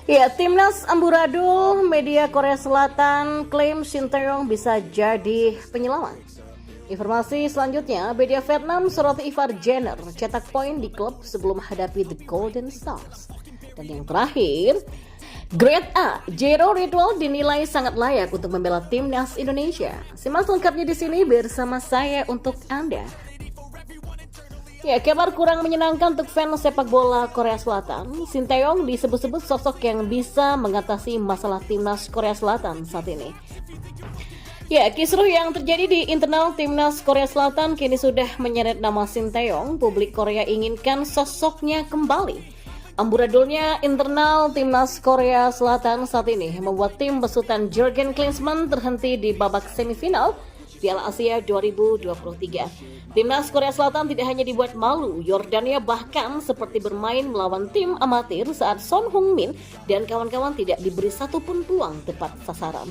Ya, timnas amburadul media Korea Selatan klaim Shin Tae-yong bisa jadi penyelamat. Informasi selanjutnya, media Vietnam soroti Ivar Jenner cetak poin di klub sebelum menghadapi The Golden Stars. Dan yang terakhir, Grade A, Jero Ridwan dinilai sangat layak untuk membela timnas Indonesia. Simak lengkapnya di sini bersama saya untuk Anda. Ya, kabar kurang menyenangkan untuk fans sepak bola Korea Selatan. Shin Tae-yong disebut-sebut sosok yang bisa mengatasi masalah timnas Korea Selatan saat ini. Ya, kisruh yang terjadi di internal timnas Korea Selatan kini sudah menyeret nama Shin Tae-yong. Publik Korea inginkan sosoknya kembali. Amburadulnya internal timnas Korea Selatan saat ini membuat tim besutan Jurgen Klinsmann terhenti di babak semifinal Piala Asia 2023. Timnas Korea Selatan tidak hanya dibuat malu, Yordania bahkan seperti bermain melawan tim amatir saat Son Heung-min dan kawan-kawan tidak diberi satupun peluang tepat sasaran.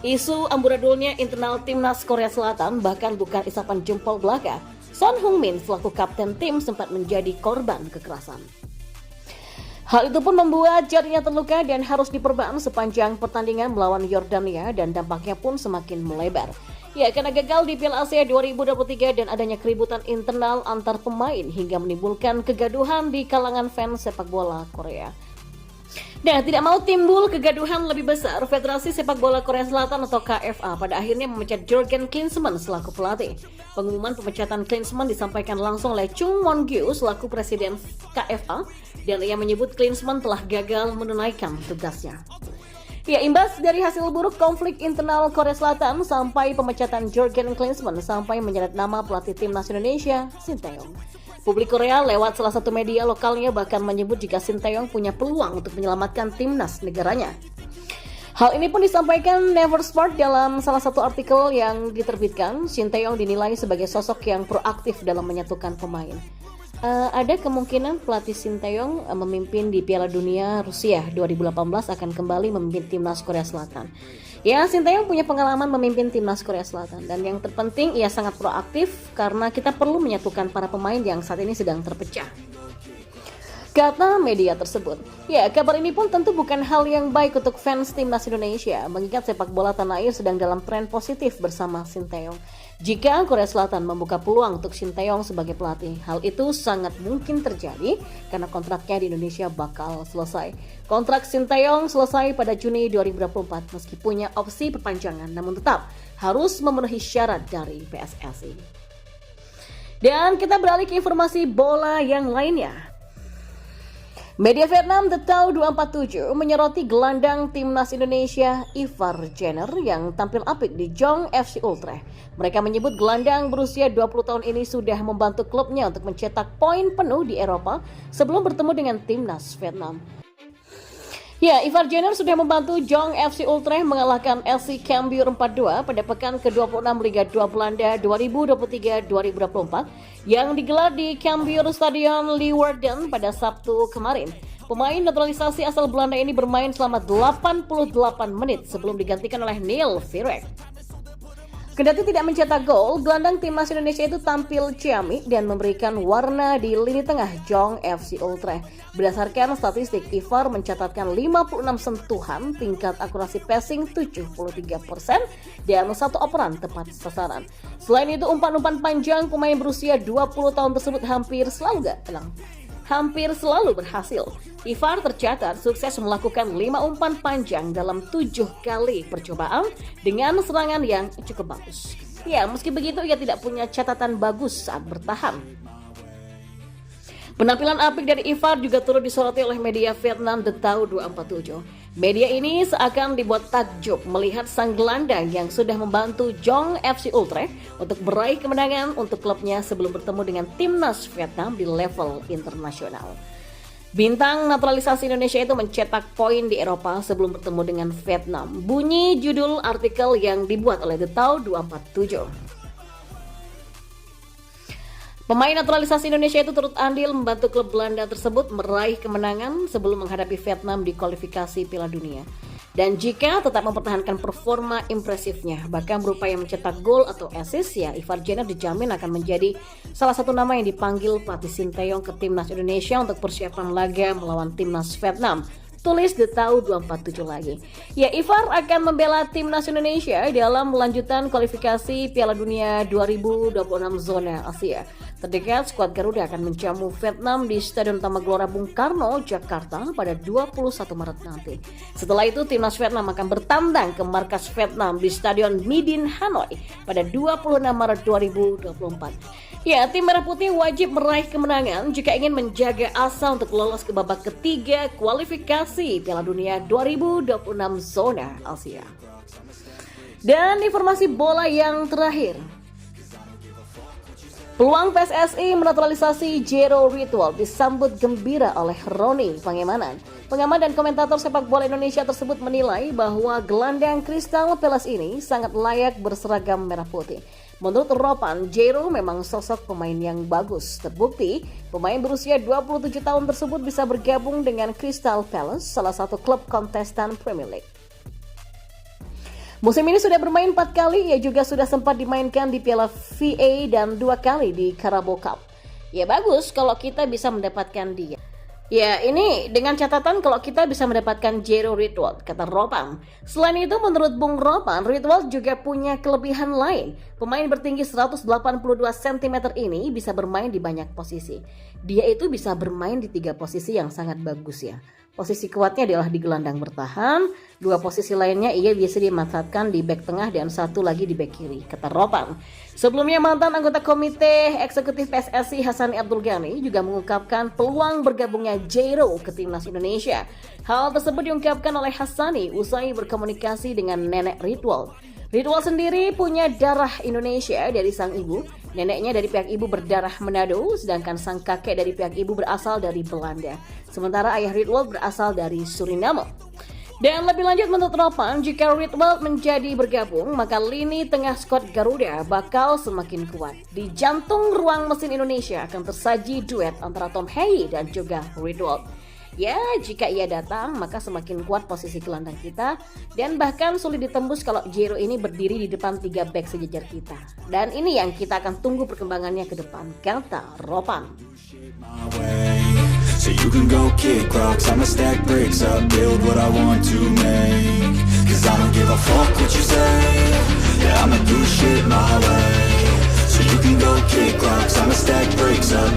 Isu amburadulnya internal timnas Korea Selatan bahkan bukan isapan jempol belaka. Son Heung-min selaku kapten tim sempat menjadi korban kekerasan. Hal itu pun membuat jarinya terluka dan harus diperban sepanjang pertandingan melawan Yordania dan dampaknya pun semakin melebar. Ya, karena gagal di Piala Asia 2023 dan adanya keributan internal antar pemain hingga menimbulkan kegaduhan di kalangan fans sepak bola Korea. Dan tidak mau timbul kegaduhan lebih besar, Federasi Sepak Bola Korea Selatan atau KFA pada akhirnya memecat Jurgen Klinsmann selaku pelatih. Pengumuman pemecatan Klinsmann disampaikan langsung oleh Chung Won-gyu selaku presiden KFA dan ia menyebut Klinsmann telah gagal menunaikan tugasnya. Ya, imbas dari hasil buruk konflik internal Korea Selatan sampai pemecatan Jurgen Klinsmann sampai menyeret nama pelatih timnas Indonesia, Shin Tae-yong. Publik Korea lewat salah satu media lokalnya bahkan menyebut jika Shin Tae-yong punya peluang untuk menyelamatkan timnas negaranya. Hal ini pun disampaikan Never Sport dalam salah satu artikel yang diterbitkan. Shin Tae-yong dinilai sebagai sosok yang proaktif dalam menyatukan pemain. Ada kemungkinan pelatih Shin Tae-yong memimpin di Piala Dunia Rusia 2018 akan kembali memimpin timnas Korea Selatan. Ya, Shin Tae-yong punya pengalaman memimpin timnas Korea Selatan dan yang terpenting ia sangat proaktif karena kita perlu menyatukan para pemain yang saat ini sedang terpecah, kata media tersebut. Ya, kabar ini pun tentu bukan hal yang baik untuk fans timnas Indonesia, mengingat sepak bola tanah air sedang dalam tren positif bersama Shin Tae-yong. Jika Korea Selatan membuka peluang untuk Shin Tae-yong sebagai pelatih, hal itu sangat mungkin terjadi karena kontraknya di Indonesia bakal selesai. Kontrak Shin Tae-yong selesai pada Juni 2024 meski punya opsi perpanjangan, namun tetap harus memenuhi syarat dari PSSI. Dan kita beralih ke informasi bola yang lainnya. Media Vietnam The Tau 247 menyoroti gelandang timnas Indonesia Ivar Jenner yang tampil apik di Jong FC Utrecht. Mereka menyebut gelandang berusia 20 tahun ini sudah membantu klubnya untuk mencetak poin penuh di Eropa sebelum bertemu dengan timnas Vietnam. Ya, Ivar Jenner sudah membantu Jong FC Utrecht mengalahkan SC Cambuur 4-2 pada pekan ke-26 Liga 2 Belanda 2023-2024 yang digelar di Cambuur Stadion Leeuwarden pada Sabtu kemarin. Pemain naturalisasi asal Belanda ini bermain selama 88 menit sebelum digantikan oleh Neil Vierek. Kendati tidak mencetak gol, gelandang timnas Indonesia itu tampil ciamik dan memberikan warna di lini tengah Jong FC Utrecht. Berdasarkan statistik, Ivar mencatatkan 56 sentuhan, tingkat akurasi passing 73% dan satu operan tepat sasaran. Selain itu, umpan-umpan panjang pemain berusia 20 tahun tersebut hampir selalu berhasil. Ivar tercatat sukses melakukan 5 umpan panjang dalam 7 kali percobaan dengan serangan yang cukup bagus. Ya, meski begitu ia tidak punya catatan bagus saat bertahan. Penampilan apik dari Ivar juga turut disoroti oleh media Vietnam The Tau 247. Media ini seakan dibuat takjub melihat sang gelandang yang sudah membantu Jong FC Utrecht untuk meraih kemenangan untuk klubnya sebelum bertemu dengan timnas Vietnam di level internasional. Bintang naturalisasi Indonesia itu mencetak poin di Eropa sebelum bertemu dengan Vietnam. Bunyi judul artikel yang dibuat oleh The Tau 247. Pemain naturalisasi Indonesia itu turut andil membantu klub Belanda tersebut meraih kemenangan sebelum menghadapi Vietnam di kualifikasi Piala Dunia. Dan jika tetap mempertahankan performa impresifnya, bahkan berupaya mencetak gol atau assist, ya Ivar Jenner dijamin akan menjadi salah satu nama yang dipanggil pelatih Sinteyong ke Timnas Indonesia untuk persiapan laga melawan Timnas Vietnam. Tulis The Tahu 247 lagi. Ya, Ivar akan membela Timnas Indonesia dalam lanjutan kualifikasi Piala Dunia 2026 zona Asia. Terdekat, skuad Garuda akan menjamu Vietnam di Stadion Utama Gelora Bung Karno, Jakarta pada 21 Maret nanti. Setelah itu, Timnas Vietnam akan bertandang ke markas Vietnam di Stadion Midin Hanoi pada 26 Maret 2024. Ya, tim Merah Putih wajib meraih kemenangan jika ingin menjaga asa untuk lolos ke babak ketiga kualifikasi Piala Dunia 2026 zona Asia. Dan informasi bola yang terakhir. Peluang PSSI menaturalisasi Jero Ridwan disambut gembira oleh Roni Pangemanan. Pengamat dan komentator sepak bola Indonesia tersebut menilai bahwa gelandang Crystal Palace ini sangat layak berseragam merah putih. Menurut Ropan, Jero memang sosok pemain yang bagus. Terbukti, pemain berusia 27 tahun tersebut bisa bergabung dengan Crystal Palace, salah satu klub kontestan Premier League. Musim ini sudah bermain 4 kali, ia juga sudah sempat dimainkan di Piala FA dan 2 kali di Carabao Cup. Ya bagus kalau kita bisa mendapatkan dia. Ya, ini dengan catatan kalau kita bisa mendapatkan Jero Ridwan, kata Ropan. Selain itu, menurut Bung Ropan, Ridwan juga punya kelebihan lain. Pemain bertinggi 182 cm ini bisa bermain di banyak posisi. Dia itu bisa bermain di 3 posisi yang sangat bagus ya. Posisi kuatnya adalah di gelandang bertahan, 2 posisi lainnya ia bisa dimanfaatkan di bek tengah dan 1 lagi di bek kiri, kata Ropan. Sebelumnya mantan anggota komite eksekutif PSSI Hassani Abdul Ghani juga mengungkapkan peluang bergabungnya Jero ke Timnas Indonesia. Hal tersebut diungkapkan oleh Hassani usai berkomunikasi dengan nenek Ridwan. Ridwan sendiri punya darah Indonesia dari sang ibu. Neneknya dari pihak ibu berdarah Manado, sedangkan sang kakek dari pihak ibu berasal dari Belanda. Sementara ayah Ridwan berasal dari Suriname. Dan lebih lanjut menurut Ropan, jika Ridwan menjadi bergabung, maka lini tengah skuad Garuda bakal semakin kuat. Di jantung ruang mesin Indonesia akan tersaji duet antara Tom Hey dan juga Ridwan. Ya, jika ia datang, maka semakin kuat posisi gelandang kita dan bahkan sulit ditembus kalau Jero ini berdiri di depan 3 bek sejajar kita. Dan ini yang kita akan tunggu perkembangannya ke depan, kata Ropan. So you can go kick rocks, I'ma stack bricks up, build what I want to make. Cause I don't give a fuck what you say, yeah, I'ma do shit my way. So you can go kick rocks, I'ma stack bricks up,